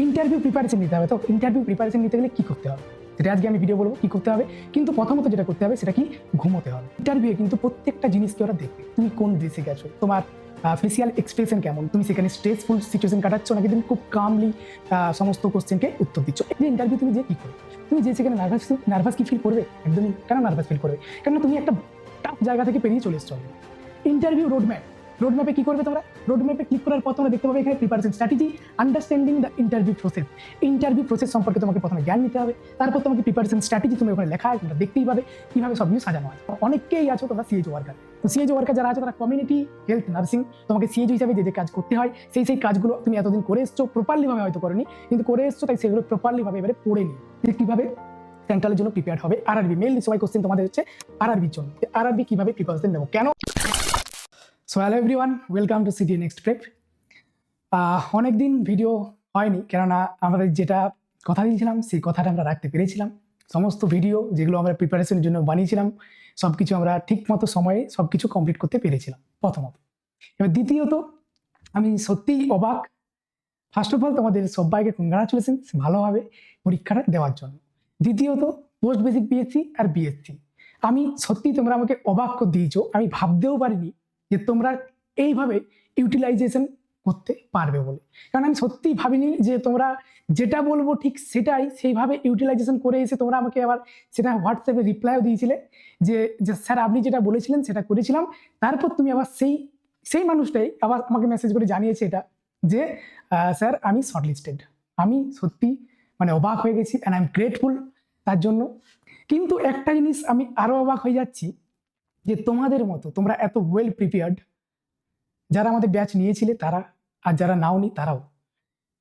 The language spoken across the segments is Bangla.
ইন্টারভিউ প্রিপারেশন নিতে হবে। তো ইন্টারভিউ প্রিপারেশন নিতে গেলে কি করতে হবে সেটা আজকে আমি ভিডিও বলবো কি করতে হবে। কিন্তু প্রথমত যেটা করতে হবে সেটা কি, ঘুমোতে হবে। ইন্টারভিউ কিন্তু প্রত্যেকটা জিনিসকে ওরা দেখবে, তুমি কোন ড্রেসে গেছো, তোমার ফেসিয়াল এক্সপ্রেশন কেমন, তুমি সেখানে স্ট্রেসফুল সিচুয়েশন কাটাচ্ছ নাকি তুমি খুব কামলি সমস্ত কোশ্চেনকে উত্তর দিচ্ছ। এই যে ইন্টারভিউ তুমি যে কি করবে, তুমি যে সেখানে নার্ভাস কি ফিল করবে? একদমই কেন নার্ভাস ফিল করবে? কেন তুমি একটা টাফ জায়গা থেকে পেরিয়ে চলে এসছো। ইন্টারভিউ রোডম্যাপে কি করবে তোমরা? রোডম্যাপে ক্লিক করার পর তোমরা দেখতে পাবে এখানে preparation strategy, understanding the interview process সম্পর্কে তোমাকে প্রথমে জ্ঞান নিতে হবে। তারপর তোমাকে প্রিপারেশন স্ট্র্যাটেজি তুমি ওখানে লেখা আছে, তোমরা দেখতেই পাবে কিভাবে সব কিছু সাজানো আছে। অনেকেই আছো তোমরা সিএইচও ওয়ার্কার, তো সিএইচও ওয়ার্কার যারা আছে তারা কমিউনিটি হেলথ নার্সিং, তোমাকে সিএইচও হিসাবে যে কাজ করতে হয় সেই কাজগুলো তুমি এতদিন করে এসছো, প্রপারলি ভাবে হয়তো করনি কিন্তু করে এসছো, তাই সেগুলো প্রপারলি ভাবে এবারে পড়ে নি যে কিভাবে সেন্ট্রালের জন্য প্রিপেয়ার হবে। আরআরবি মেইনলি সবাই কোশ্চেন তোমাদের হচ্ছে আরআরবির জন্য, আরআরবি কিভাবে প্রিপারেশন নেবো কেন। So hello everyone, welcome to city next prep. অনেকদিন ভিডিও হয়নি, কেননা আমরা যেটা কথা দিয়েছিলাম সেই কথাটা আমরা রাখতে পেরেছিলাম। সমস্ত ভিডিও যেগুলো আমরা প্রিপারেশনের জন্য বানিয়েছিলাম সব কিছু আমরা ঠিক মতো সময়ে সব কিছু কমপ্লিট করতে পেরেছিলাম প্রথমত। এবার দ্বিতীয়ত আমি সত্যিই অবাক। ফার্স্ট অফ অল তোমাদের সবাইকে কংগ্রাচুলেশনস ভালোভাবে পরীক্ষাটা দেওয়ার জন্য। দ্বিতীয়ত পোস্ট বেসিক বিএসসি আর বিএসসি, আমি সত্যি তোমরা আমাকে অবাক করে দিয়েছো। আমি ভাবতেও পারিনি যে তোমরা এইভাবে ইউটিলাইজেশন করতে পারবে বলে, কারণ আমি সত্যিই ভাবিনি যে তোমরা যেটা বলবো ঠিক সেটাই সেইভাবে ইউটিলাইজেশন করে এসে তোমরা আমাকে আবার সেটা হোয়াটসঅ্যাপে রিপ্লাইও দিয়েছিলে যে স্যার আপনি যেটা বলেছিলেন সেটা করেছিলাম। তারপর তুমি আবার সেই মানুষটাই আবার আমাকে মেসেজ করে জানিয়েছে এটা যে স্যার আমি শর্টলিস্টেড। আমি সত্যি মানে অবাক হয়ে গেছি অ্যান্ড আই এম গ্রেটফুল তার জন্য। কিন্তু একটা জিনিস আমি আরো অবাক হয়ে যাচ্ছি যে তোমাদের মতো তোমরা এত ওয়েল প্রিপেয়ার্ড, যারা আমাদের ব্যাচ নিয়েছিলে তারা আর যারা নাওনি তারাও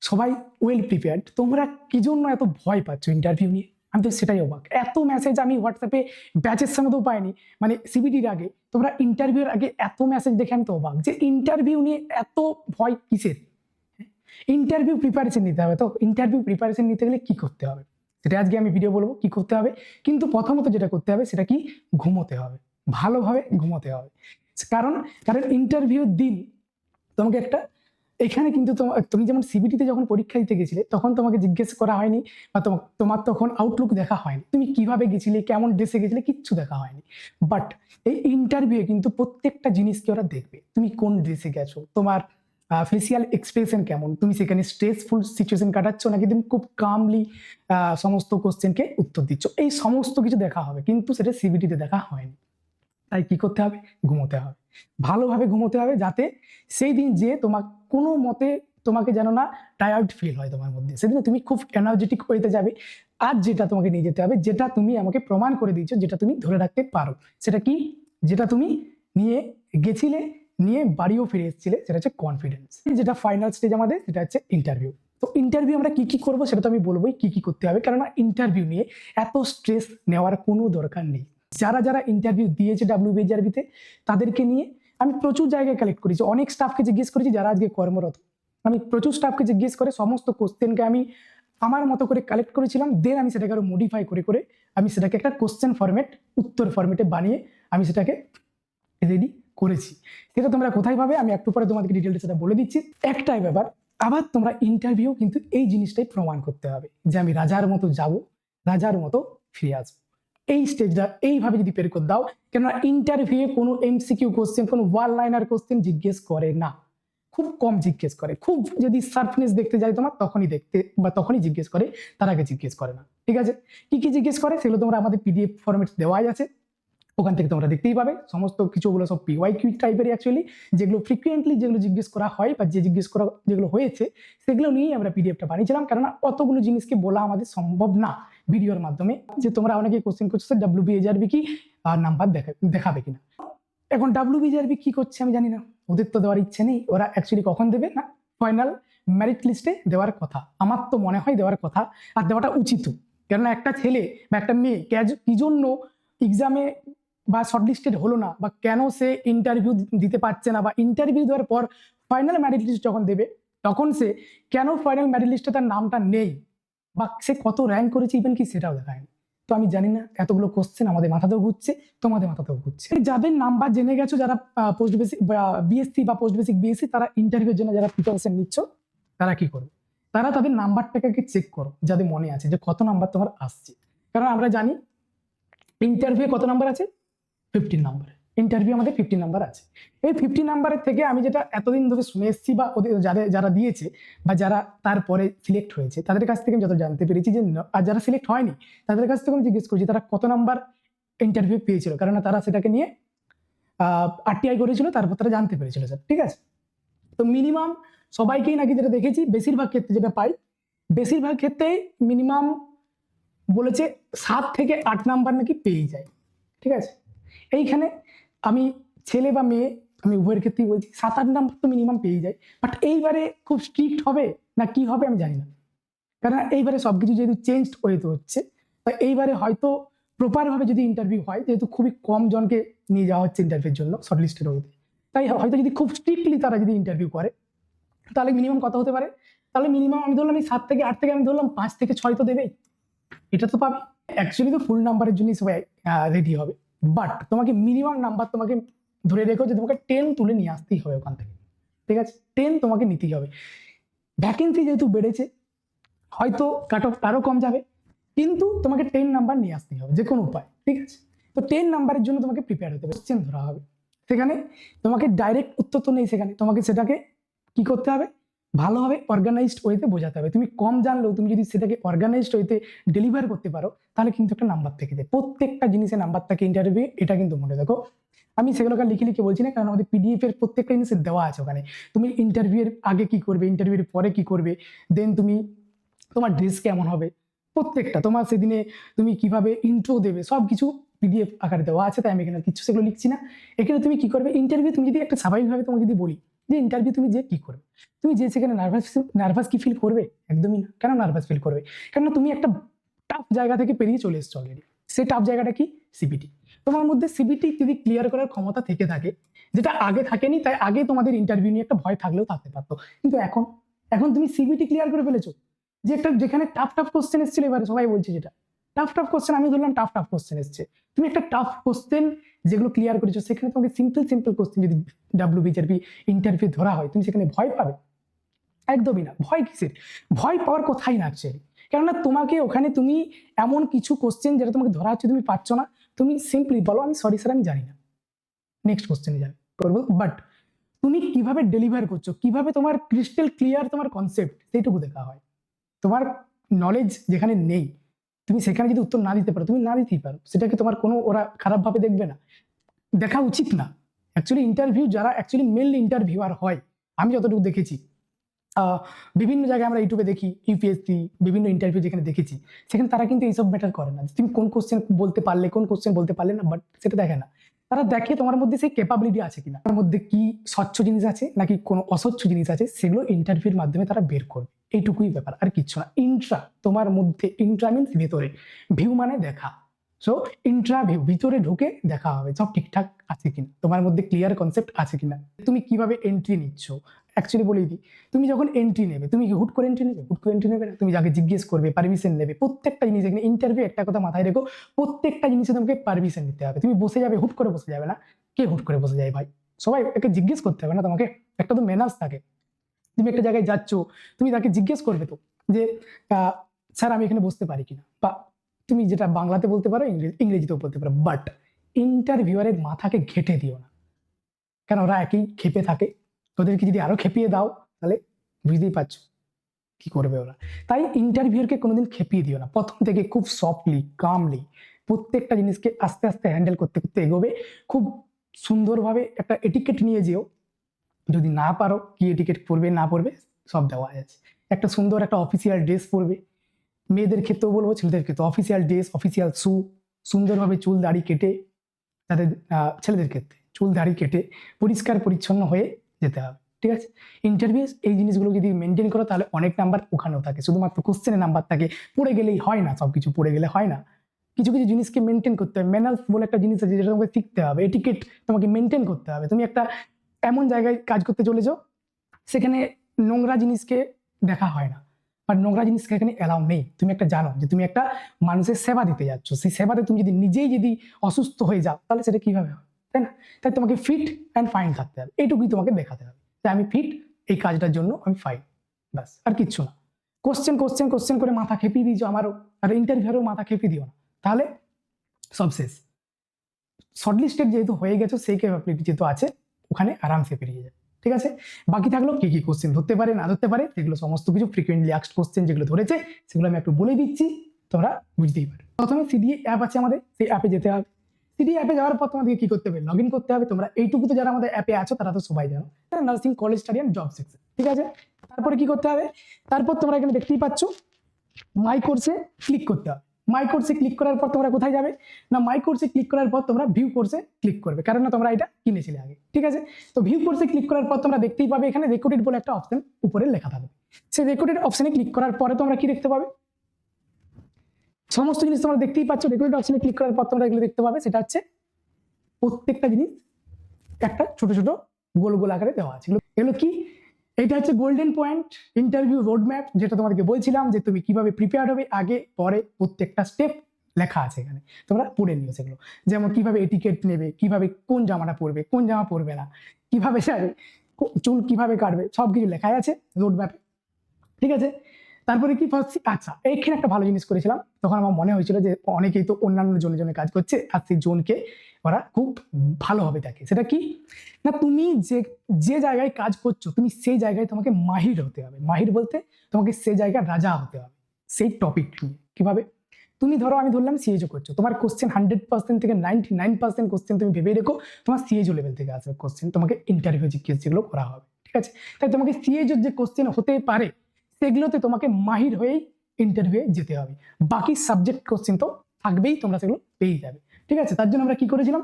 সবাই ওয়েল প্রিপেয়ার্ড, তোমরা কি জন্য এত ভয় পাচ্ছ ইন্টারভিউ নিয়ে? আমি তো সেটাই অবাক। এত মেসেজ আমি হোয়াটসঅ্যাপে ব্যাচের সঙ্গেও পাইনি, মানে সিবিটির আগে তোমরা ইন্টারভিউর আগে এত মেসেজ দেখে আমি তো অবাক যে ইন্টারভিউ নিয়ে এত ভয় কিসের। ইন্টারভিউ প্রিপারেশন নিতে হবে। তো ইন্টারভিউ প্রিপারেশন নিতে গেলে কি করতে হবে সেটা আজকে আমি ভিডিও বলবো কি করতে হবে। কিন্তু প্রথমত যেটা করতে হবে সেটা কি, ঘুমোতে হবে, ভালোভাবে ঘুমোতে হবে। কারণ ইন্টারভিউর দিন তোমাকে একটা এখানে কিন্তু তুমি যেমন সিবিটিতে যখন পরীক্ষা দিতে গেছিলে তখন তোমাকে জিজ্ঞেস করা হয়নি বা তোমার তখন আউটলুক দেখা হয়নি, তুমি কিভাবে গেছিলে, কেমন ড্রেসে গেছিলে, কিচ্ছু দেখা হয়নি। বাট এই ইন্টারভিউ কিন্তু প্রত্যেকটা জিনিসকে ওরা দেখবে, তুমি কোন ড্রেসে গেছো, তোমার ফেসিয়াল এক্সপ্রেশন কেমন, তুমি সেখানে স্ট্রেসফুল সিচুয়েশন কাটাচ্ছ নাকি তুমি খুব কামলি সমস্ত কোশ্চেনকে উত্তর দিচ্ছ, এই সমস্ত কিছু দেখা হবে। কিন্তু সেটা সিবিটিতে দেখা হয়নি। তাই কি করতে হবে, ঘুমোতে হবে, ভালোভাবে ঘুমোতে হবে, যাতে সেই দিন যে তোমার কোনো মতে তোমাকে যেন না টায়ার্ড ফিল হয় তোমার মধ্যে, সেদিন তুমি খুব এনার্জেটিক হইতে যাবে। আর যেটা তোমাকে নিয়ে যেতে হবে, যেটা তুমি আমাকে প্রমাণ করে দিয়েছো, যেটা তুমি ধরে রাখতে পারো, সেটা কি, যেটা তুমি নিয়ে গেছিলে, নিয়ে বাড়িও ফিরে এসেছিলে, সেটা হচ্ছে কনফিডেন্স। যেটা ফাইনাল স্টেজ আমাদের, সেটা হচ্ছে ইন্টারভিউ। তো ইন্টারভিউ আমরা কি কি করবো সেটা তো আমি বলবোই কি কি করতে হবে, কারণ ইন্টারভিউ নিয়ে এত স্ট্রেস নেওয়ার কোনো দরকার নেই। যারা ইন্টারভিউ দিয়েছে WBHRB-তে তাদেরকে নিয়ে আমি প্রচুর জায়গায় কালেক্ট করেছি, অনেক স্টাফকে জিজ্ঞেস করেছি যারা আজকে কর্মরত। আমি প্রচুর স্টাফকে জিজ্ঞেস করে সমস্ত কোশ্চেনকে আমি আমার মতো করে কালেক্ট করেছিলাম। দেন আমি সেটাকে আরো মডিফাই করে আমি সেটাকে একটা কোশ্চেন ফরম্যাট, উত্তর ফরম্যাটে বানিয়ে আমি সেটাকে রেডি করেছি। সেটা তোমরা কোথায় পাবে আমি একটু পরে তোমাদেরকে ডিটেলটা সেটা বলে দিচ্ছি। একটাই ব্যাপার, আবার তোমরা ইন্টারভিউ কিন্তু এই জিনিসটাই প্রমাণ করতে হবে যে আমি রাজার মতো যাব, রাজার মতো ফিরে আসবো। এই স্টেজটা এইভাবে যদি বের করে দাও, কেননা ইন্টারভিউ কোনো এমসিকিউ কোশ্চেন, কোনো ওয়ান লাইনার কোশ্চেন জিজ্ঞেস করে না, খুব কম জিজ্ঞেস করে। খুব যদি সার্ফনেস দেখতে যায় তোমার তখনই দেখতে বা তখনই জিজ্ঞেস করে, তার আগে জিজ্ঞেস করে না। ঠিক আছে, কি কি জিজ্ঞেস করে সেগুলো তোমরা আমাদের PDF ফরম্যাট দেওয়াই আছে, ওখান থেকে তোমরা দেখতেই পাবে। সমস্ত কিছুগুলো সব PYQ টাইপের অ্যাকচুয়ালি, যেগুলো ফ্রিকুয়েন্টলি যেগুলো জিজ্ঞেস করা হয় বা জিজ্ঞেস করা যেগুলো হয়েছে সেগুলো নিয়েই আমরা PDFটা বানিয়েছিলাম, কারণ অতগুলো জিনিসকে বলা আমাদের সম্ভব না ভিডিওর মাধ্যমে। যে তোমরা অনেকে কোশ্চেন করছো WBHRB কি নাম্বার দেখাবে কিনা। এখন WBHRB কি করছে আমি জানি না, ওদের তো দেওয়ার ইচ্ছে নেই। ওরা অ্যাকচুয়ালি কখন দেবে না, ফাইনাল মেরিট লিস্টে দেওয়ার কথা। আমার তো মনে হয় দেওয়ার কথা, আর দেওয়াটা উচিত। কেননা একটা ছেলে বা একটা মেয়ে কি জন্য এক্সামে বা শর্টলিস্টেড হলো না, বা কেন সে ইন্টারভিউ দিতে পারছে না, বা ইন্টারভিউ দেওয়ার পর ফাইনাল মেরিট লিস্ট যখন দেবে তখন সে কেন ফাইনাল মেরিট লিস্টে তার নামটা নেই, বা সে কত র্যাঙ্ক করেছে ইভেন কি সেটাও দেখায়নি। তো আমি জানি না, এতগুলো কোশ্চেন আমাদের মাথাতেও ঘুরছে, তোমাদের মাথাতেও ঘুরছে। যাদের নাম্বার জেনে গেছো, যারা পোস্ট বেসিক বিএসসি বা পোস্ট বেসিক বিএসসি, তারা ইন্টারভিউর জন্য যারা প্রিপারেশন নিচ্ছ, তারা কি করবে তারা তাদের নাম্বারটাকে চেক করো, যাদের মনে আছে যে কত নাম্বার তোমার আসছে। কারণ আমরা জানি ইন্টারভিউ কত নাম্বার আছে, 15 নাম্বার। ইন্টারভিউ আমাদের 15 নাম্বার আছে। এই 50 নাম্বারের থেকে আমি যেটা এতদিন ধরে শুনে এসেছি বা ওদের যারা দিয়েছে বা যারা তারপরে সিলেক্ট হয়েছে তাদের কাছ থেকে আমি যত জানতে পেরেছি যে আর যারা সিলেক্ট হয়নি তাদের কাছ থেকে আমি জিজ্ঞেস করছি তারা কত নাম্বার ইন্টারভিউ পেয়েছিল, কারণ তারা সেটাকে নিয়ে RTI করেছিল, তারপর তারা জানতে পেরেছিল স্যার। ঠিক আছে, তো মিনিমাম সবাইকেই নাকি যেটা দেখেছি বেশিরভাগ ক্ষেত্রে যেটা পাই, বেশিরভাগ ক্ষেত্রেই মিনিমাম বলেছে 7 থেকে 8 নাম্বার নাকি পেয়ে যায়। ঠিক আছে, এইখানে আমি ছেলে বা মেয়ে আমি উভয়ের ক্ষেত্রেই বলছি 7-8 নাম্বার তো মিনিমাম পেয়ে যায়। বাট এইবারে খুব স্ট্রিক্ট হবে না কি হবে আমি জানি না, কারণ এইবারে সবকিছু যেহেতু চেঞ্জড ওয়েতে হচ্ছে, তাই এইবারে হয়তো প্রপারভাবে যদি ইন্টারভিউ হয়, যেহেতু খুবই কম জনকে নিয়ে যাওয়া হচ্ছে ইন্টারভিউর জন্য শর্টলিস্টেড ওয়েতে, তাই হয়তো যদি খুব স্ট্রিক্টলি তারা যদি ইন্টারভিউ করে তাহলে মিনিমাম কত হতে পারে, তাহলে মিনিমাম আমি ধরলাম এই 7 থেকে 8 থেকে আমি ধরলাম 5 থেকে 6 তো দেবেই, এটা তো পাবে। অ্যাকচুয়ালি তো ফুল নাম্বারের জন্যই সবাই রেডি হবে, বাট তোমাকে মিনিমাম নাম্বার তোমাকে ধরে রেখো যে তোমাকে 10 তুলে নিয়ে আসতেই হবে ওখান থেকে। ঠিক আছে, 10 তোমাকে নিতেই হবে। ভ্যাকেন্সি যেহেতু বেড়েছে হয়তো কাট অফ আরও কম যাবে, কিন্তু তোমাকে 10 নাম্বার নিয়ে আসতেই হবে যে কোনো উপায়। ঠিক আছে, তো 10 নাম্বারের জন্য তোমাকে প্রিপেয়ার হতে হবে, কোশ্চেন ধরা হবে সেখানে, তোমাকে ডাইরেক্ট উত্তর তো নেই সেখানে, তোমাকে সেটাকে কি করতে হবে, ভালোভাবে অর্গানাইজড ওয়েতে বোঝাতে হবে। তুমি কম জানলেও তুমি যদি সেটাকে অর্গানাইজড ওয়েতে ডেলিভার করতে পারো তাহলে কিন্তু একটা নাম্বার থেকে যায়, প্রত্যেকটা জিনিসে নাম্বার থাকে ইন্টারভিউ, এটা কিন্তু মনে দেখো। আমি সেগুলোকে লিখে লিখে বলছি না, কারণ আমাদের PDF এর প্রত্যেকটা জিনিসের দেওয়া আছে ওখানে। তুমি ইন্টারভিউ এর আগে কি করবে, ইন্টারভিউর পরে কি করবে, দেন তুমি তোমার ড্রেস কেমন হবে, প্রত্যেকটা তোমার সেদিনে তুমি কিভাবে ইন্ট্রো দেবে, সব কিছু PDF আকারে দেওয়া আছে। তাই আমি এখানে কিছু সেগুলো লিখছি না। এখানে তুমি কি করবে, ইন্টারভিউ তুমি যদি একটা স্বাভাবিকভাবে তোমাকে যদি বলি যে ইন্টারভিউ তুমি যে কি করবে, তুমি যে সেখানে নার্ভাস কি ফিল করবে, একদমই না। কেন নার্ভাস ফিল করবে, কারণ তুমি একটা টাফ জায়গা থেকে পেরিয়ে চলে এসছো অলরেডি। সেই টাফ জায়গাটা কি, CBT। তোমার মধ্যে CBT যদি ক্লিয়ার করার ক্ষমতা থেকে থাকে, যেটা আগে থাকেনি, তাই আগে তোমাদের ইন্টারভিউ নিয়ে একটা ভয় থাকলেও থাকতে পারতো, কিন্তু এখন তুমি CBT ক্লিয়ার করে ফেলেছো, যে একটা যেখানে টাফ কোশ্চেন এসেছিল, এবারে সবাই বলছে যেটা টাফ কোশ্চেন, আমি ধরলাম টাফ কোশ্চেন এসছে, তুমি একটা টাফ কোশ্চেন যেগুলো ক্লিয়ার করেছো সেখানে তোমাকে সিম্পল কোশ্চেন যদি WBJRB ইন্টারভিউ ধরা হয়, তুমি সেখানে ভয় পাবে, একদমই না। ভয় কিসের, ভয় পাওয়ার কথাই না অ্যাকচুয়ালি, কেননা তোমাকে ওখানে তুমি এমন কিছু কোশ্চেন যেটা তোমাকে ধরা হচ্ছে তুমি পাচ্ছ না, তুমি সিম্পলি বলো আমি সরি স্যার আমি জানি না, নেক্সট কোশ্চেনে যাবে করবো। বাট তুমি কিভাবে ডেলিভার করছো, কিভাবে তোমার ক্রিস্টাল ক্লিয়ার তোমার কনসেপ্ট, সেইটুকু দেখা হয়। তোমার নলেজ যেখানে নেই, তুমি সেখানে যদি উত্তর না দিতে পারো, তুমি না দিতেই পারো, সেটাকে তোমার কোনো ওরা খারাপভাবে দেখবে না, দেখা উচিত না। অ্যাকচুয়ালি ইন্টারভিউ যারা অ্যাকচুয়ালি মেনলি ইন্টারভিউয়ার হয়, আমি যতটুকু দেখেছি বিভিন্ন জায়গায় আমরা ইউটিউবে দেখি, UPSC বিভিন্ন ইন্টারভিউ যেখানে দেখেছি, সেখানে তারা কিন্তু এইসব ম্যাটার করে না, তুমি কোন কোশ্চেন বলতে পারলে, কোন কোশ্চেন বলতে পারলে না, বাট সেটা দেখে না। তারা দেখে তোমার মধ্যে সেই ক্যাপাবিলিটি আছে কিনা, তোমার মধ্যে কি স্বচ্ছ জিনিস আছে নাকি কোনো অস্বচ্ছ জিনিস আছে, সেগুলো ইন্টারভিউর মাধ্যমে তারা বের করবে, এইটুকুই ব্যাপার, আর কিচ্ছু না। তোমার মধ্যে ইন্ট্রা মিন্স ভেতরে, ভিউ মানে দেখা, সো ইন্টারভিউ ভিতরে ঢুকে দেখা হবে সব ঠিকঠাক আছে কিনা, তোমার মধ্যে ক্লিয়ার কনসেপ্ট আছে কিনা, তুমি কিভাবে এন্ট্রি নিচ্ছ। অ্যাকচুয়ালি বলেই দিই, তুমি যখন এন্ট্রি নেবে, তুমি কি হুট করে এন্ট্রি নেবে না, তুমি যাকে জিজ্ঞেস করবে পারমিশন নেবে, প্রত্যেকটা জিনিস। এখানে ইন্টারভিউ একটা কথা মাথায় রেখো, প্রত্যেকটা জিনিসে তোমাকে পারমিশন নিতে হবে। তুমি বসে যাবে, হুট করে বসে যাবে না, কে হুট করে বসে যায় ভাই, সবাই একে জিজ্ঞেস করতে হবে না তোমাকে, একটা তো ম্যানার্স থাকে। তুমি একটা জায়গায় যাচ্ছ, তুমি তাকে জিজ্ঞেস করবে তো যে স্যার আমি এখানে বসতে পারি কিনা, বা তুমি যেটা বাংলাতে বলতে পারো, ইংরেজিতেও বলতে পারো, বাট ইন্টারভিউয়ারের মাথাকে ঘেটে দিও না, কেন ওরা একই খেপে থাকে, ওদেরকে যদি আরো খেপিয়ে দাও তাহলে বুঝতেই পারছো কি করবে ওরা। তাই ইন্টারভিউরকে কোনোদিন খেপিয়ে দিও না, প্রথম থেকে খুব সফটলি কামলি প্রত্যেকটা জিনিসকে আস্তে আস্তে হ্যান্ডেল করতে করতে এগোবে, খুব সুন্দরভাবে একটা এটিকেট নিয়ে যেও। যদি না পারো কি এটিকেট পরবে না পরবে সব দেওয়া আছে, একটা সুন্দর একটা অফিসিয়াল ড্রেস পরবে, মেয়েদের ক্ষেত্রেও বলবো ছেলেদের ক্ষেত্রে অফিসিয়াল ড্রেস, অফিসিয়াল শু, সুন্দরভাবে চুল দাড়ি কেটে, তাদের ছেলেদের ক্ষেত্রে চুল দাড়ি কেটে পরিষ্কার পরিচ্ছন্ন হয়ে যেতে হবে। ঠিক আছে, ইন্টারভিউ এই জিনিসগুলো যদি মেনটেন করো তাহলে অনেক নাম্বার ওখানেও থাকে, শুধুমাত্র কোশ্চেনের নাম্বার থাকে, পড়ে গেলেই হয় না, সবকিছু পড়ে গেলে হয় না, কিছু কিছু জিনিসকে মেনটেন করতে হবে। ম্যানার্স বলে একটা জিনিস আছে যেটা তোমাকে শিখতে হবে, এটিকেট তোমাকে মেনটেন করতে হবে। তুমি একটা এমন জায়গায় কাজ করতে চলেছো সেখানে নোংরা জিনিসকে দেখা হয় না, আর নোংরা জিনিসকে এখানে অ্যালাউ নেই। তুমি একটা জানো যে তুমি একটা মানুষের সেবা দিতে যাচ্ছ, সেই সেবাতে তুমি যদি নিজেই যদি অসুস্থ হয়ে যাও তাহলে সেটা কিভাবে হবে, তাই না? তাই তোমাকে ফিট অ্যান্ড ফাইন থাকতে হবে, এইটুকুই তোমাকে দেখাতে হবে যে আমি ফিট, এই কাজটার জন্য আমি ফাইন, ব্যাস আর কিচ্ছু না। কোশ্চেন কোশ্চেন কোশ্চেন করে মাথা খেপিয়ে দিয়েছো আমারও, আর ইন্টারভিউরও মাথা খেপিয়ে দিও না, তাহলে সব শেষ। শর্টলিস্টেড যেহেতু হয়ে গেছো, সেই ক্যাপাবিলিটি যেহেতু আছে, ওখানে আরামসে পেরিয়ে যাবে। ঠিক আছে, বাকি থাকলো কি কি কোশ্চেন ধরতে পারে না ধরতে পারে, সেগুলো সমস্ত কিছু ফ্রিকোয়েন্টলি আস্কড কোশ্চেন যেগুলো ধরেছে সেগুলো আমি একটু বলে দিচ্ছি, তোমরা বুঝতেই পারো। প্রথমে সিডিএ অ্যাপ আছে আমাদের, সেই অ্যাপে যেতে হবে। সিডিএ অ্যাপে যাওয়ার পর তোমাদেরকে কি করতে হবে, লগ ইন করতে হবে। তোমরা এইটুকু তো যারা আমাদের অ্যাপে আছো তারা তো সবাই জানো, nursing college study and job section. ঠিক আছে, তারপরে কি করতে হবে, তারপর তোমরা এখানে দেখতেই পাচ্ছ মাই কোর্সে ক্লিক করতে হবে। মাই কোর্সে ক্লিক করার পর তোমরা কোথায় যাবে না, মাই কোর্সে ক্লিক করার পর তোমরা ভিউ কোর্সে ক্লিক করবে, কারণ না তোমরা এটা কিনেছিলে আগে। ঠিক আছে, তো ভিউ কোর্সে ক্লিক করার পর তোমরা দেখতেই পাবে এখানে রেকর্ডেড বলে একটা অপশন উপরে লেখা থাকবে। সেই রেকর্ডেড অপশনে ক্লিক করার পরে তোমরা কি দেখতে পাবে, সমস্ত জিনিস তোমরা দেখতেই পাচ্ছ। রেকর্ডেড অপশনে ক্লিক করার পর তোমরা এগুলো দেখতে পাবে, সেটা হচ্ছে প্রত্যেকটা জিনিস একটা ছোট ছোট গোল গোল আকারে দেওয়া আছে। এগুলো কি, এটা হচ্ছে golden point interview road map, যেটা তোমাদেরকে বলছিলাম যে তুমি কিভাবে প্রিপেয়ার হবে, আগে পরে প্রত্যেকটা স্টেপ লেখা আছে এখানে, তোমরা পড়ে নিও সেগুলো। যেমন কিভাবে এটিকেট নেবে, কিভাবে কোন জামাটা পরবে, কোন জামা পরবে না, কিভাবে সারবে, চুল কিভাবে কাটবে, সব কিছু লেখাই আছে রোড ম্যাপে। ঠিক আছে, তারপরে কি আচ্ছা এইখানে একটা ভালো জিনিস করেছিলাম, তখন আমার মনে হয়েছিল যে অনেকেই তো অন্যান্য জনে জনে কাজ করছে, আর সেই জোনকে ওরা খুব ভালোভাবে দেখে। সেটা কি না, তুমি যে যে জায়গায় কাজ করছো তুমি সেই জায়গায় তোমাকে মাহির হতে হবে। মাহির বলতে তোমাকে সেই জায়গায় রাজা হতে হবে সেই টপিক নিয়ে। কিভাবে, তুমি ধরো আমি ধরলাম সিএজও করছো, তোমার কোশ্চেন 100% থেকে 99% কোশ্চেন তুমি ভেবে রেখো তোমার সিএজও লেভেল থেকে আসবে কোশ্চেন, তোমাকে ইন্টারভিউ জিজ্ঞেস যেগুলো করা হবে। ঠিক আছে, তাই তোমাকে সিএজও যে কোশ্চেন হতে পারে সেগুলোতে তোমাকে মাহির হয়েই ইন্টারভিউ যেতে হবে। বাকি সাবজেক্ট কোশ্চেন তো থাকবেই, তোমরা সেগুলো পেয়ে যাবে। ঠিক আছে, তার জন্য আমরা কি করেছিলাম,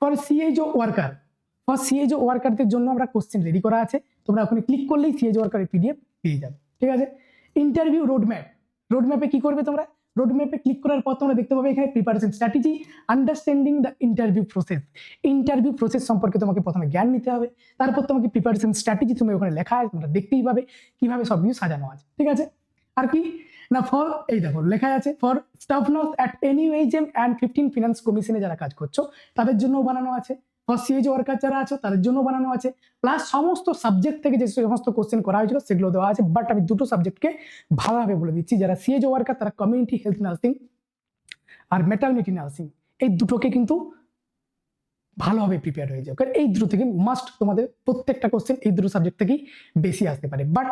for CHO worker, for CHO ওয়ার্কারদের জন্য আমরা কোশ্চেন রেডি করা আছে, তোমরা ওখানে ক্লিক করলেই সিএইচও ওয়ার্কারের পিডিএফ পেয়ে যাবে। ঠিক আছে, ইন্টারভিউ রোডম্যাপ, রোডম্যাপে কি করবে তোমরা, রোডম্যাপে ক্লিক করার পর তোমরা দেখতে পাবে এখানে preparation strategy, understanding the interview process. Interview process সম্পর্কে তোমাকে প্রথমে জ্ঞান নিতে হবে, তারপর তোমাকে প্রিপারেশন স্ট্র্যাটেজি তুমি ওখানে লেখা আছে, তোমরা দেখতেই পাবে কিভাবে সব কিছু সাজানো আছে। ঠিক আছে, আর কি না, ফর এই দেখো লেখা আছে for staff nurse at NUHM and 15 finance কমিশনে যারা কাজ করছো তাদের জন্য বানানো আছে, ফর সিএজ ওয়ার্কার যারা আছো তাদের জন্য বানানো আছে, প্লাস সমস্ত সাবজেক্ট থেকে যে সমস্ত কোশ্চেন করা হয়েছিল সেগুলো দেওয়া আছে। বাট আমি দুটো সাবজেক্টকে ভালোভাবে বলে দিচ্ছি, যারা সিএজ ওয়ার্কার তারা কমিউনিটি হেলথ নার্সিং আর ম্যাটারনিটি নার্সিং, এই দুটোকে কিন্তু ভালোভাবে প্রিপেয়ার হয়ে যাও, কারণ এই দুটো থেকে মাস্ট তোমাদের প্রত্যেকটা কোশ্চেন এই দুটো সাবজেক্ট থেকেই বেশি আসতে পারে। বাট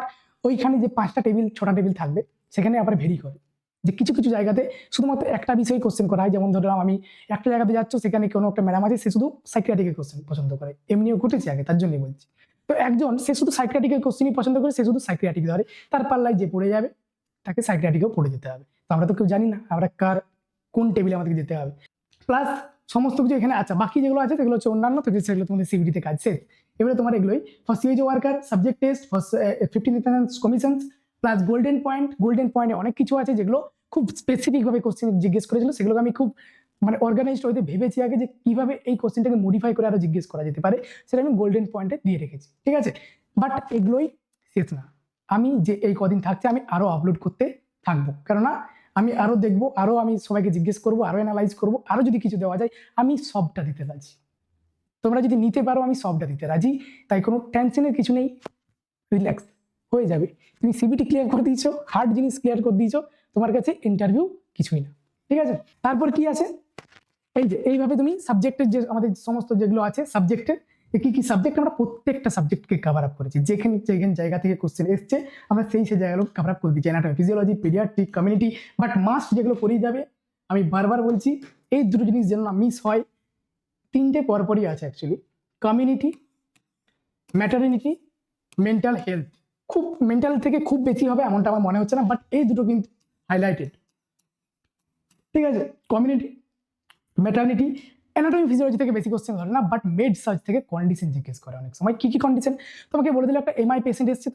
ওইখানে যে 5টা টেবিল 6টা টেবিল থাকবে সেখানে আবার ভেরি করে, যে কিছু কিছু জায়গাতে শুধুমাত্র একটা বিষয়ে কোশ্চেন করা হয়। যেমন ধরলাম আমি একটা জায়গাতে যাচ্ছ, সেখানে কোনো একটা ম্যাডাম আছে সে শুধু সাইকিয়াট্রিকের কোশ্চেন পছন্দ করে, এমনিও ঘটেছে আগে, তার জন্যই বলছি। তো একজন সে শুধু সাইকিয়াট্রিকের কোশ্চেনই পছন্দ করে, সে শুধু সাইকিয়াট্রিক ধরে, তার পাল্লায় যে পড়ে যাবে তাকে সাইকিয়াট্রিকেও পড়ে যেতে হবে। তো আমরা তো কেউ জানি না আমরা কার কোন টেবিলে আমাদেরকে যেতে হবে। প্লাস সমস্ত কিছু এখানে আছে, বাকি যেগুলো আছে সেগুলো হচ্ছে অন্যান্য, তো সেগুলো তোমাদের সিভিটিতে কাজ শেষ। এবারে তোমার এগুলোই for CHO worker, subject test, for 15 finance commission, plus golden point. Golden পয়েন্টে অনেক কিছু আছে যেগুলো খুব স্পেসিফিক ভাবে কোশ্চেন জিজ্ঞেস করেছিল, সেগুলোকে আমি খুব মানে অর্গানাইজড ওয়েতে ভেবেছি আগে যে কিভাবে এই কোশ্চেনটাকে মডিফাই করে আরো জিজ্ঞেস করা যেতে পারে, সেটা আমি গোল্ডেন পয়েন্টে দিয়ে রেখেছি। ঠিক আছে, বাট এগুলোই শেষ না, আমি যে এই কদিন থাকছে আমি আরো আপলোড করতে থাকবো, কেননা আমি আরো দেখবো, আরো আমি সবাইকে জিজ্ঞেস করবো, আরো অ্যানালাইজ করবো, আরো যদি কিছু দেওয়া যায় আমি সবটা দিতে রাজি। তোমরা যদি নিতে পারো আমি সবটা দিতে রাজি, তাই কোনো টেনশনের কিছু নেই, রিল্যাক্স হয়ে যাবে। তুমি সিবিটি ক্লিয়ার করে দিয়েছো, হার্ড জিনিস ক্লিয়ার করে দিয়েছো, তোমার কাছে ইন্টারভিউ কিছুই না। ঠিক আছে, তারপর কি আছে, এই যে এইভাবে তুমি সাবজেক্টের যে আমাদের সমস্ত যেগুলো আছে সাবজেক্টের কি কি সাবজেক্ট, আমরা প্রত্যেকটা সাবজেক্টকে কভার আপ করেছি, যেখানে যেখানে জায়গা থেকে কোশ্চেন এসছে আমরা সেই জায়গাগুলো কভার আপ করে দিচ্ছি, anatomy, physiology, paediatric, community. But must যেগুলো করেই যাবে, আমি বারবার বলছি এই দুটো জিনিস যেন না মিস হয়। 3টে পরপরই আছে actually, community, maternity, mental health. খুব মেন্টাল থেকে খুব বেশি হবে এমনটা আমার মনে হচ্ছে না, বাট এই দুটো কিন্তু হাইলাইটেড। ঠিক আছে, কমিউনিটি, ম্যাটারনিটি, অ্যানাটমি, ফিজিওলজি থেকে বেশি কোশ্চেন ধরে না, বাট মেড সার্চ থেকে কন্ডিশন জিজ্ঞেস করে অনেক সময়। কি কি কন্ডিশন তোমাকে বলে দিলে, একটা এমআই পেশেন্ট এসছে,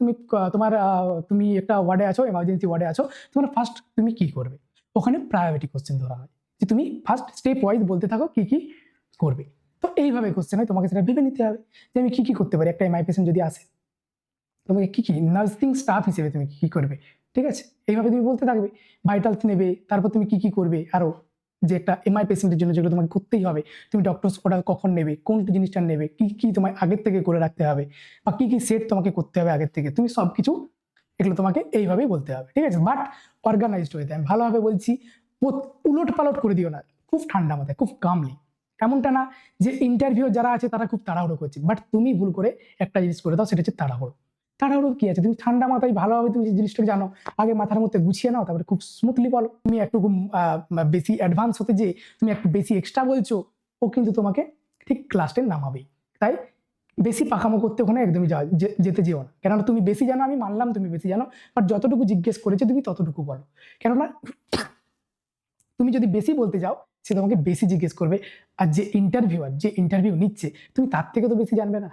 তুমি একটা ওয়ার্ডে আছো, এমার্জেন্সি ওয়ার্ডে আছো, তোমার ফার্স্ট তুমি কি করবে, ওখানে প্রায়োরিটি কোশ্চেন ধরা হয় যে তুমি ফার্স্ট স্টেপ ওয়াইজ বলতে থাকো কি কি করবে। তো এইভাবে কোশ্চেন হয়, তোমাকে সেটা ভেবে নিতে হবে যে আমি কি কি করতে পারি। একটা এমআই পেশেন্ট যদি আসে, তোমাকে কি কি নার্সিং স্টাফ হিসেবে তুমি কি করবে। ঠিক আছে, এইভাবে তুমি বলতে থাকবে, ভাইটালস নেবে, তারপর তুমি কি কি করবে আরো, যে একটা এমআই পেশেন্টের জন্য যেগুলো তোমাকে করতেই হবে, তুমি ডক্টরস অর্ডার কখন নেবে, কোন জিনিসটা নেবে, কি কি তোমায় আগের থেকে করে রাখতে হবে, বা কি কি সেট তোমাকে করতে হবে আগের থেকে, তুমি সবকিছু এগুলো তোমাকে এইভাবেই বলতে হবে, ঠিক আছে? বাট অর্গানাইজড হইতে আমি ভালোভাবে বলছি, উলট পালট করে দিও না, খুব ঠান্ডা মাথায়, খুব কামলি। এমনটা না যে ইন্টারভিউ যারা আছে তারা খুব তাড়াহুড়ো করছে, বাট তুমি ভুল করে একটা জিনিস করে দাও, সেটা হচ্ছে তাড়াহুড়ো। তাড়াহুড়ো কি আছে? তুমি ঠান্ডা মাথায় ভালোভাবে তুমি যে জিনিসটা জানো আগে মাথার মধ্যে গুছিয়ে নাও, তারপরে খুব স্মুথলি বলো। তুমি একটু বেশি অ্যাডভান্স হতে যে তুমি একটু বেশি এক্সট্রা বলছো, ও কিন্তু তোমাকে ঠিক ক্লাস 10 নামাবেই। তাই বেশি পাকামো করতে ওখানে একদমই যেতে যেও না। কেননা তুমি বেশি জানো, আমি মানলাম তুমি বেশি জানো, বাট যতটুকু জিজ্ঞেস করেছে তুমি ততটুকু বলো। কেননা তুমি যদি বেশি বলতে যাও, সে তোমাকে বেশি জিজ্ঞেস করবে, আর যে ইন্টারভিউ নিচ্ছে, তুমি তার থেকে তো বেশি জানবে না।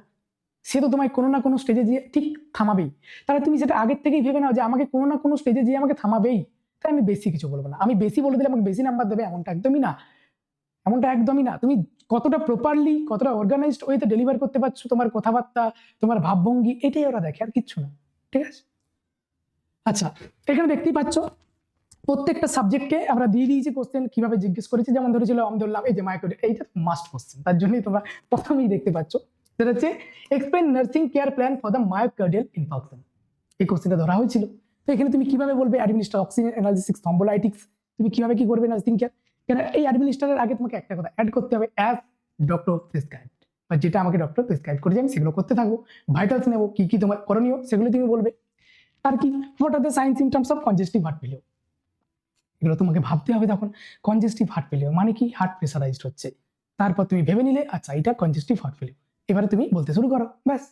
সে তো তোমায় কোনো না কোনো স্টেজে গিয়ে ঠিক থামাবেই। তাহলে তুমি সেটা আগের থেকেই ভেবে নাও যে আমাকে কোনো না কোনো স্টেজে গিয়ে আমাকে থামাবেই, তাই আমি বেশি কিছু বলবো না। আমি বেশি বলে দিলে আমাকে বেশি নাম্বার দেবে, এমনটা একদমই না। তুমি কতটা প্রপারলি, কতটা অর্গানাইজড ওয়েতে ডেলিভার করতে পারছো, তোমার কথাবার্তা, তোমার ভাবভঙ্গি, এটাই ওরা দেখে, আর কিচ্ছু না, ঠিক আছে? আচ্ছা, এখানে দেখতেই পাচ্ছ প্রত্যেকটা সাবজেক্টকে আমরা দিয়ে দিয়েছি কোশ্চেন কিভাবে জিজ্ঞেস করেছি। যেমন ধরেছিল, আমি ধরলাম এই যে মায়োকার্ডিয়াল, এইটা মাস্ট কোশ্চেন, তার জন্যই তোমরা প্রথমেই দেখতে পাচ্ছ সেটা হচ্ছে explain nursing care plan for the myocardial infarction. এই কোশ্চেনটা ধরা হয়েছিল। তো এখানে তুমি কিভাবে বলবে অ্যাডমিনিস্টার অক্সিজেন অ্যানালিসিস থ্রম্বোলাইটিক্স, তুমি কিভাবে কি করবে নার্সিং কেয়ার? কেন এই অ্যাডমিনিস্টারের আগে তোমাকে একটা কথা অ্যাড করতে হবে, অ্যাজ ডক্টর প্রেসক্রাইব, বা যেটা আমাকে ডক্টর প্রেসক্রাইব করেছে আমি সেগুলো করতে থাকবো। ভাইটালস নেবো, কি কি তোমার করণীয় সেগুলো তুমি বলবে। আর কি, what are the sign symptoms of congestive heart failure, এগুলো তোমাকে ভাবতে হবে। তখন কনজেস্টিভ হার্ট ফেলিওর মানে কি? হার্ট প্রেসারাইজড হচ্ছে। তারপর তুমি ভেবে নিলে আচ্ছা এটা কনজেস্টিভ হার্ট ফেলিওর, এবারে তুমি বলতে শুরু করো, ব্যাস,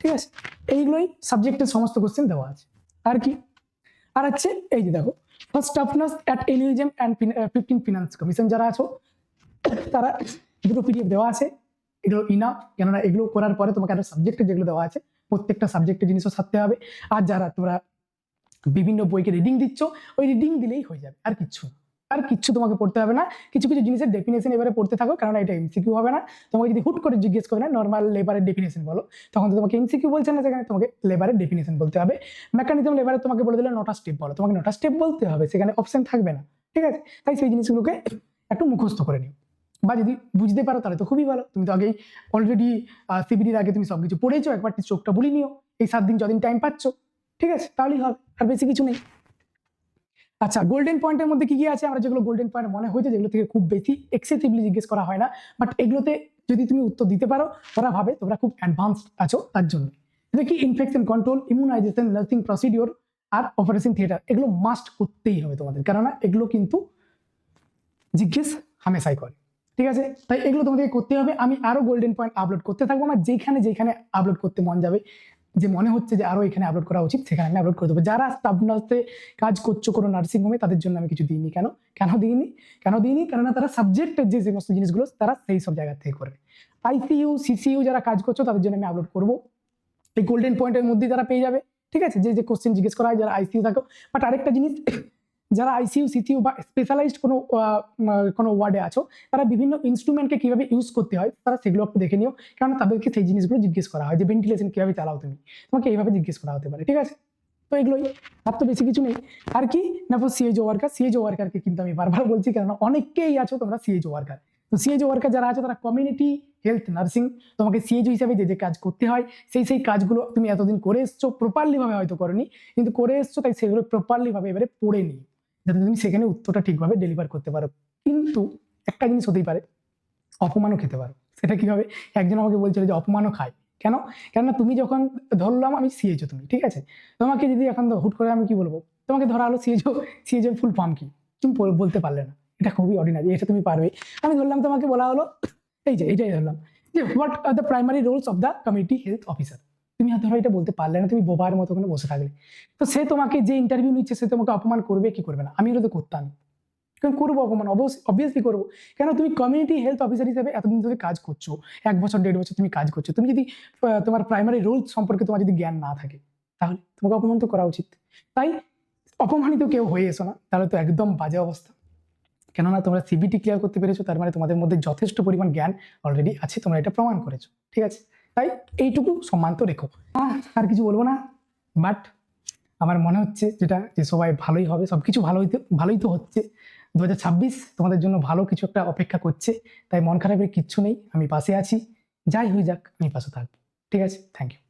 ঠিক আছে? এইগুলোই সাবজেক্টের সমস্ত কোশ্চেন দেওয়া আছে। আর কি, আর হচ্ছে এই যে দেখো, ফার্স্ট টাফনেস অ্যাট এলিজম অ্যান্ড 15 ফিনান্স কমিশন যারা আছো, তারা দুটো পিডিএফ দেওয়া আছে, এগুলো ইনাফ। কেননা এগুলো করার পরে তোমাকে আরো সাবজেক্টে যেগুলো দেওয়া আছে প্রত্যেকটা সাবজেক্টের জিনিসও সারতে হবে। আর যারা তোমরা বিভিন্ন বইকে রিডিং দিচ্ছ, ওই রিডিং দিলেই হয়ে যাবে, আর কিচ্ছু না। আর কিচ্ছু তোমাকে পড়তে হবে না। কিছু কিছু জিনিসের ডেফিনেশন এবারে পড়তে থাকো, কারণ এটা এমসিকিউ হবে না। তোমাকে যদি হুট করে জিজ্ঞেস করে না নর্মাল লেবারের ডেফিনেশন বলো, তখন তো তোমাকে এমসিকিউ বলছে না, সেখানে তোমাকে লেবারের ডেফিনেশন বলতে হবে। মেকানিজম লেবারে তোমাকে বলে দিলে 9টা স্টেপ বলো, তোমাকে 9টা স্টেপ বলতে হবে, সেখানে অপশন থাকবে না, ঠিক আছে? তাই সেই জিনিসগুলোকে একটু মুখস্থ করে নিও, বা যদি বুঝতে পারো তাহলে তো খুবই ভালো। তুমি তো আগেই অলরেডি সিবিডির আগে তুমি সবকিছু পড়েছো, একবার চোখটা বলি নিও এই 7 দিন যদিন টাইম পাচ্ছ, ঠিক আছে? তাহলেই হবে, আর বেশি কিছু নেই। আচ্ছা, গোল্ডেন পয়েন্টের মধ্যে কি কি আছে? আমরা যেগুলো গোল্ডেন পয়েন্ট মনে হয়েছে, যেগুলো থেকে খুব বেশি এক্সেসিভলি জিজ্ঞেস করা হয় না, বাট এগুলোতে যদি তুমি উত্তর দিতে পারো, ওরা ভাবে তোমরা খুব অ্যাডভান্সড আছো, তার জন্য। কি infection control, immunization, nursing procedure আর অপারেশন থিয়েটার, এগুলো মাস্ট করতেই হবে তোমাদের, কেননা এগুলো কিন্তু জিজ্ঞেস হামেশাই করে, ঠিক আছে? তাই এগুলো তোমাদেরকে করতে হবে। আমি আরো গোল্ডেন পয়েন্ট আপলোড করতে থাকবো, আমার যেখানে যেখানে আপলোড করতে মন যাবে, যে মনে হচ্ছে যে আরো এখানে আপলোড করা উচিত, সেখানে আমি আপলোড করে দেবো। যারা স্টাফ নার্সে কাজ করছো কোনো নার্সিং হোমে, তাদের জন্য আমি কিছু দিইনি। কেন দিইনি? কেননা তারা সাবজেক্টের যে সমস্ত জিনিসগুলো তারা সেই সব জায়গা থেকে করবে। আইসিইউ, সিসিইউ যারা কাজ করছো, তাদের জন্য আমি আপলোড করবো। এই গোল্ডেন পয়েন্টের মধ্যেই তারা পেয়ে যাবে, ঠিক আছে? যে কোশ্চেন জিজ্ঞেস করা হয় যারা আইসিইউ থাকো। বাট আরেকটা জিনিস, যারা আইসিইউ, সিসিইউ বা স্পেশালাইজড কোনো ওয়ার্ডে আছো, তারা বিভিন্ন ইনস্ট্রুমেন্টকে কিভাবে ইউজ করতে হয় তারা সেগুলো একটু দেখে নিও, কারণ তাদেরকে সেই জিনিসগুলো জিজ্ঞেস করা হয়, যে ভেন্টিলেশন কিভাবে চালাও তুমি, তোমাকে এইভাবে জিজ্ঞেস করা হতে পারে, ঠিক আছে? তো এগুলোই, আর তো বেশি কিছু নেই। আর কি না, সিএইচও ওয়ার্কারকে কিন্তু আমি বারবার বলছি, কারণ অনেকেই আছো তোমরা সিএইচও ওয়ার্কার। তো সিএইচও ওয়ার্কার যারা আছো, তারা কমিউনিটি হেলথ নার্সিং, তোমাকে সিএইচও হিসাবে যে কাজ করতে হয়, সেই কাজগুলো তুমি এতদিন করে এসছো, প্রপারলি ভাবে হয়তো করনি, কিন্তু করে এসছো, তাই সেগুলো প্রপারলি ভাবে এবারে পড়ে নিই, যাতে তুমি সেখানে উত্তরটা ঠিকভাবে ডেলিভার করতে পারো। কিন্তু একটা জিনিস হতেই পারে, অপমানও খেতে পারো। সেটা কিভাবে? একজন আমাকে বলছিল যে অপমানও খায়, কেন? কেননা তুমি যখন ধরলাম আমি সিএইচও, তুমি ঠিক আছে, তোমাকে যদি এখন হুট করে আমি কি বলবো, তোমাকে ধরা হলো সিএইচও ফুল ফর্ম কি, তুমি বলতে পারলে না, এটা খুবই অর্ডিনারি, এটা তুমি পারবে। আমি ধরলাম তোমাকে বলা হলো এইটাই ধরলাম যে what are the primary roles of the community health officer, তুমি ধরো এটা বলতে পারলে না, তুমি বোবার মতো করে বসে থাকলে, তো সে তোমাকে যে ইন্টারভিউ নিচ্ছে সে তোমাকে অপমান করবে কি করবে না? আমি ওটা তো করতাম, করবো অপমান, অবভিয়াসলি করবো। কেন? তুমি কমিউনিটি হেলথ অফিসার হিসেবে এতদিন ধরে কাজ করছো, 1 বছর 1.5 বছর তুমি কাজ করছো, তুমি যদি তোমার প্রাইমারি রোলস সম্পর্কে তোমার যদি জ্ঞান না থাকে, তাহলে তোমাকে অপমান তো করা উচিত। তাই অপমানিত কেউ হয়ে এসো না, তাহলে তো একদম বাজে অবস্থা। কেননা তোমরা সিবিটি ক্লিয়ার করতে পেরেছো, তার মানে তোমাদের মধ্যে যথেষ্ট পরিমাণ জ্ঞান অলরেডি আছে, তোমরা এটা প্রমাণ করেছো, ঠিক আছে? তাই এইটুকু সম্মান তো রেখো, আর কিছু বলবো না। বাট আমার মনে হচ্ছে যেটা, যে সবাই ভালোই হবে, সবকিছু ভালোই তো হচ্ছে। 2026 তোমাদের জন্য ভালো কিছু একটা অপেক্ষা করছে, তাই মন খারাপের কিচ্ছু নেই, আমি পাশে আছি, যাই হয়ে যাক আমি পাশে থাকবো, ঠিক আছে? Thank you.